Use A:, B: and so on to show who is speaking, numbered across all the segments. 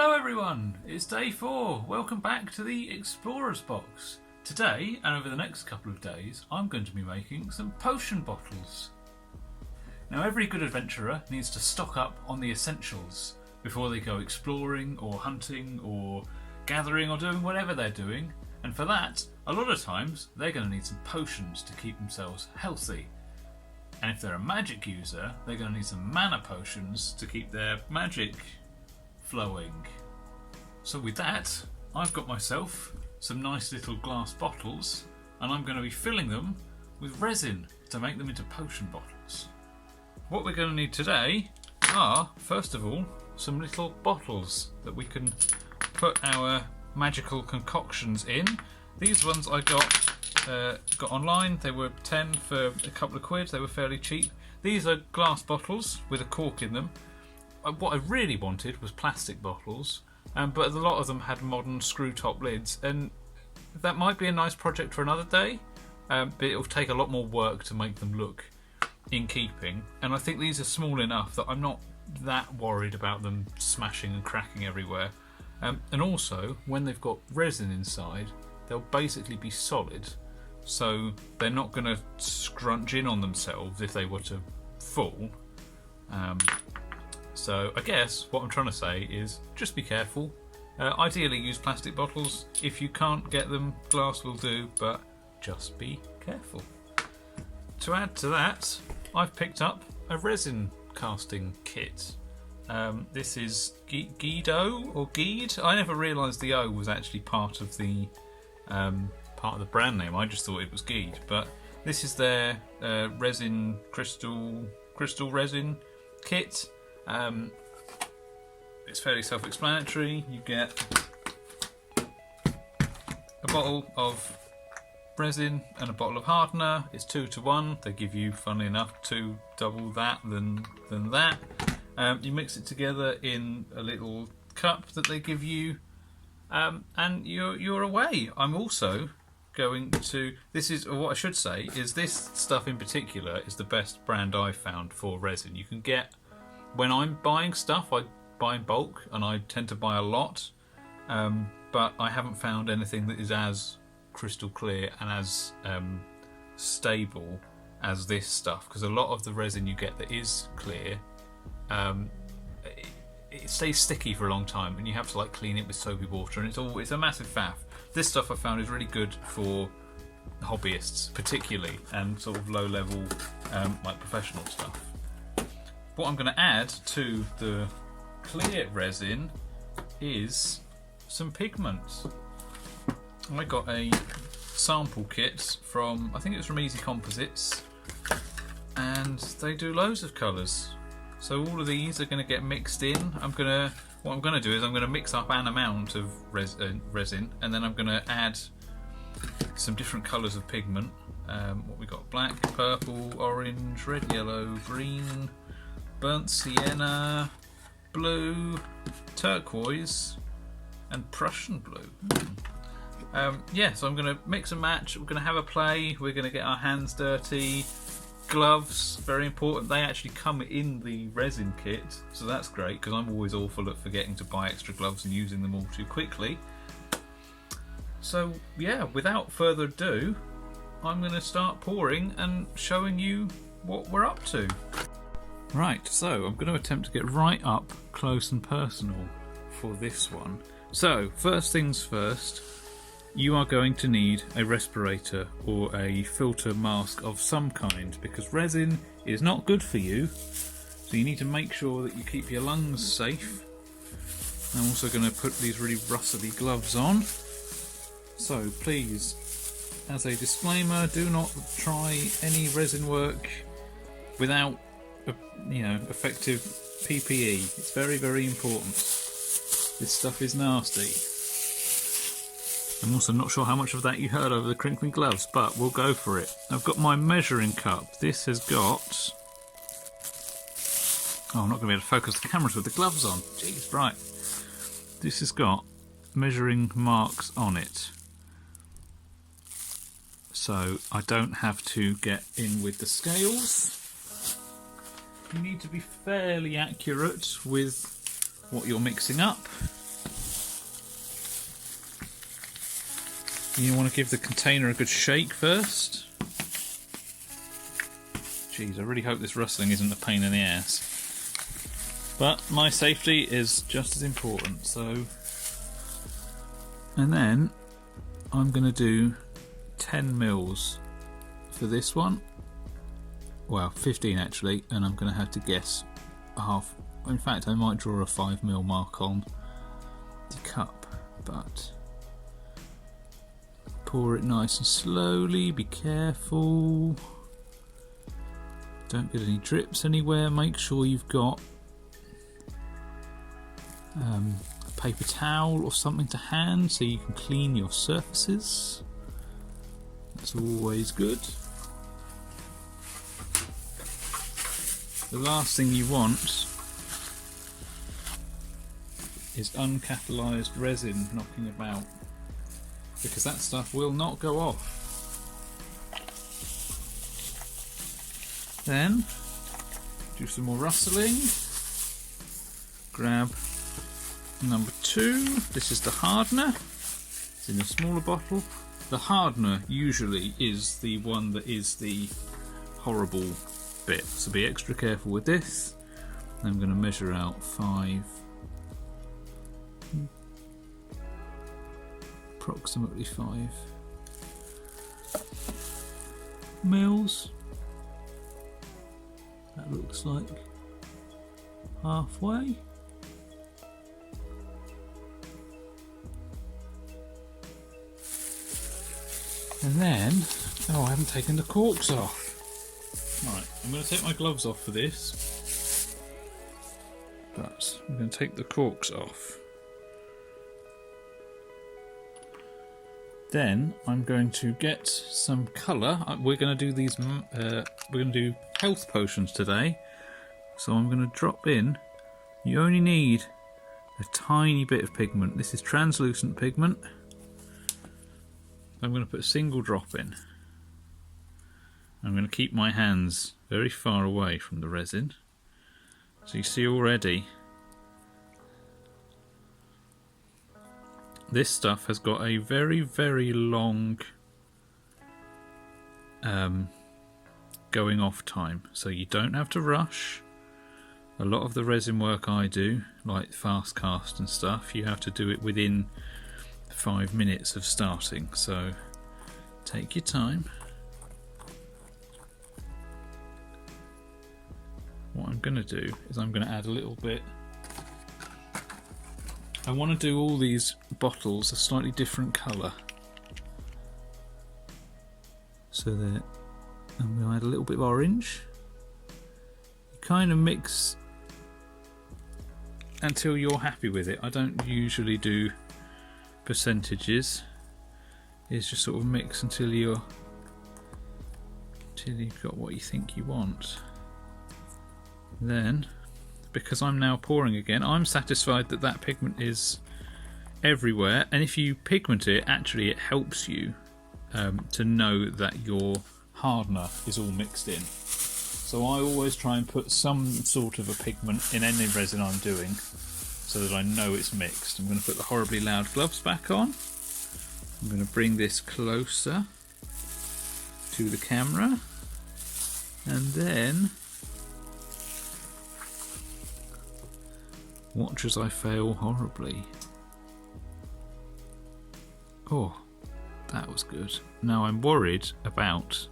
A: Hello everyone, it's day 4. Welcome back to the Explorer's Box. Today, and over the next couple of days, I'm going to be making some potion bottles. Now every good adventurer needs to stock up on the essentials before they go exploring or hunting or gathering or doing whatever they're doing, and for that, a lot of times, they're going to need some potions to keep themselves healthy. And if they're a magic user, they're going to need some mana potions to keep their magic flowing. So with that, I've got myself some nice little glass bottles, and I'm going to be filling them with resin to make them into potion bottles. What we're going to need today are, first of all, some little bottles that we can put our magical concoctions in. These ones I got online. They were 10 for a couple of quid. They were fairly cheap. These are glass bottles with a cork in them. What I really wanted was plastic bottles, but a lot of them had modern screw top lids, and that might be a nice project for another day, but it'll take a lot more work to make them look in keeping. And I think these are small enough that I'm not that worried about them smashing and cracking everywhere. And also, when they've got resin inside, they'll basically be solid, so they're not going to scrunch in on themselves if they were to fall. So I guess what I'm trying to say is just be careful. Ideally use plastic bottles. If you can't get them, glass will do, but just be careful. To add to that, I've picked up a resin casting kit. This is Guido or Guide. I never realised the O was actually part of the brand name. I just thought it was Guide. But this is their resin crystal resin kit. It's fairly self-explanatory. You get a bottle of resin and a bottle of hardener. It's 2 to 1. They give you, funnily enough, double that than that. You mix it together in a little cup that they give you, and you're away. I'm also going to. This is what I should say is this stuff in particular is the best brand I've found for resin. You can get. When I'm buying stuff, I buy in bulk, and I tend to buy a lot, but I haven't found anything that is as crystal clear and as stable as this stuff, because a lot of the resin you get that is clear, it stays sticky for a long time, and you have to clean it with soapy water, and it's a massive faff. This stuff I found is really good for hobbyists particularly, and sort of low level professional stuff. What I'm going to add to the clear resin is some pigments. I got a sample kit from, I think it was from Easy Composites, and they do loads of colours. So all of these are going to get mixed in. What I'm going to do is I'm going to mix up an amount of resin, and then I'm going to add some different colours of pigment. What we got: black, purple, orange, red, yellow, green, burnt sienna, blue, turquoise, and Prussian blue. So I'm going to mix and match. We're going to have a play. We're going to get our hands dirty. Gloves, very important. They actually come in the resin kit, so that's great, because I'm always awful at forgetting to buy extra gloves and using them all too quickly. So yeah, without further ado, I'm going to start pouring and showing you what we're up to. Right, so I'm going to attempt to get right up close and personal for this one. So, first things first, you are going to need a respirator or a filter mask of some kind, because resin is not good for you, so you need to make sure that you keep your lungs safe. I'm also going to put these really rustly gloves on. So please, as a disclaimer, do not try any resin work without effective PPE. It's very, very important. This stuff is nasty. I'm also not sure how much of that you heard over the crinkling gloves, but we'll go for it. I've got my measuring cup. This has got... Oh, I'm not going to be able to focus the cameras with the gloves on. Jeez, right. This has got measuring marks on it, so I don't have to get in with the scales. You need to be fairly accurate with what you're mixing up. You want to give the container a good shake first. Jeez, I really hope this rustling isn't a pain in the ass. But my safety is just as important, so... And then I'm going to do 10 mils for this one. Well, 15 actually, and I'm going to have to guess a half. In fact, I might draw a 5 mil mark on the cup, but pour it nice and slowly, be careful. Don't get any drips anywhere. Make sure you've got a paper towel or something to hand so you can clean your surfaces. That's always good. The last thing you want is uncatalyzed resin knocking about, because that stuff will not go off. Then do some more rustling. Grab number 2. This is the hardener. It's in a smaller bottle. The hardener usually is the one that is the horrible bit, so be extra careful with this. I'm going to measure out 5, approximately 5 mils. That looks like halfway. And then, oh, I haven't taken the corks off. Right, I'm going to take my gloves off for this, but I'm going to take the corks off. Then I'm going to get some colour. We're going to do these. We're going to do health potions today, so I'm going to drop in. You only need a tiny bit of pigment. This is translucent pigment. I'm going to put a single drop in. I'm going to keep my hands very far away from the resin. So you see already, this stuff has got a very, very long going off time. So you don't have to rush. A lot of the resin work I do, like fast cast and stuff, you have to do it within 5 minutes of starting. So take your time. What I'm going to do is I'm going to add a little bit. I want to do all these bottles a slightly different colour. So that I'm going to add a little bit of orange. You kind of mix until you're happy with it. I don't usually do percentages. It's just sort of mix until you've got what you think you want. Then, because I'm now pouring again, I'm satisfied that that pigment is everywhere, and if you pigment it, actually it helps you to know that your hardener is all mixed in. So I always try and put some sort of a pigment in any resin I'm doing so that I know it's mixed. I'm going to put the horribly loud gloves back on. I'm going to bring this closer to the camera, and then watch as I fail horribly. Oh, that was good. Now I'm worried about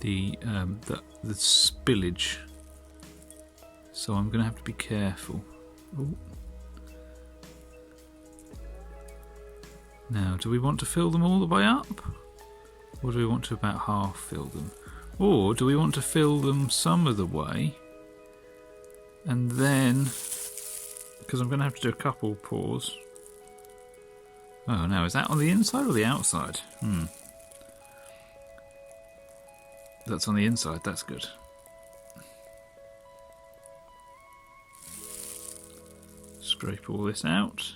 A: the spillage, so I'm going to have to be careful. Ooh. Now, do we want to fill them all the way up, or do we want to about half fill them? Or do we want to fill them some of the way, and then, because I'm going to have to do a couple pours. Oh, now is that on the inside or the outside? That's on the inside, that's good. Scrape all this out.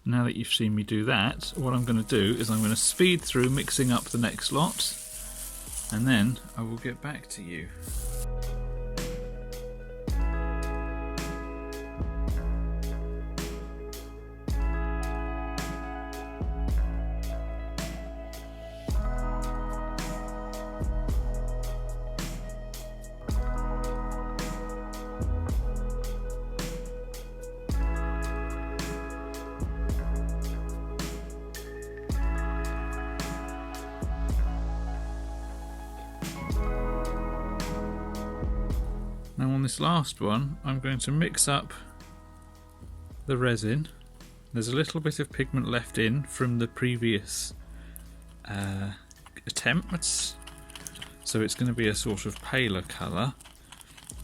A: Now that you've seen me do that, what I'm going to do is I'm going to speed through mixing up the next lot, and then I will get back to you. Now on this last one, I'm going to mix up the resin. There's a little bit of pigment left in from the previous attempts, so it's going to be a sort of paler colour.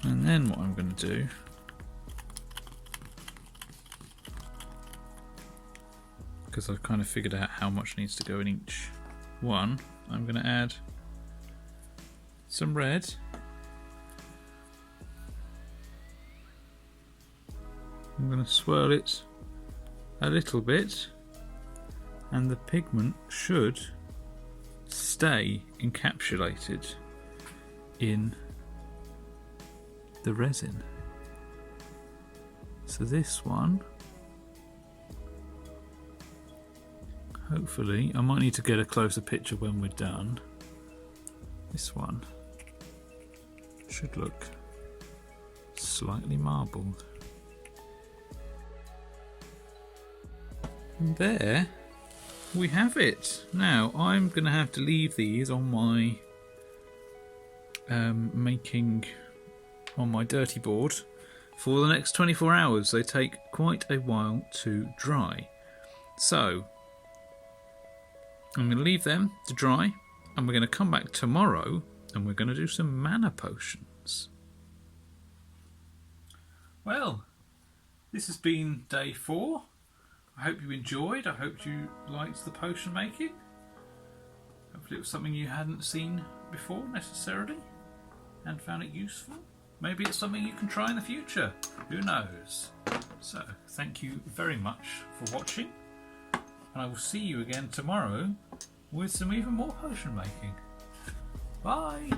A: And then what I'm going to do, because I've kind of figured out how much needs to go in each one, I'm going to add some red. I'm going to swirl it a little bit, and the pigment should stay encapsulated in the resin. So this one, hopefully, I might need to get a closer picture when we're done. This one should look slightly marbled. And there we have it. Now I'm going to have to leave these on my on my dirty board for the next 24 hours. They take quite a while to dry. So I'm going to leave them to dry, and we're going to come back tomorrow and we're going to do some mana potions. Well, this has been day 4. I hope you enjoyed. I hope you liked the potion making. Hopefully it was something you hadn't seen before necessarily and found it useful. Maybe it's something you can try in the future. Who knows? So, thank you very much for watching, and I will see you again tomorrow with some even more potion making. Bye!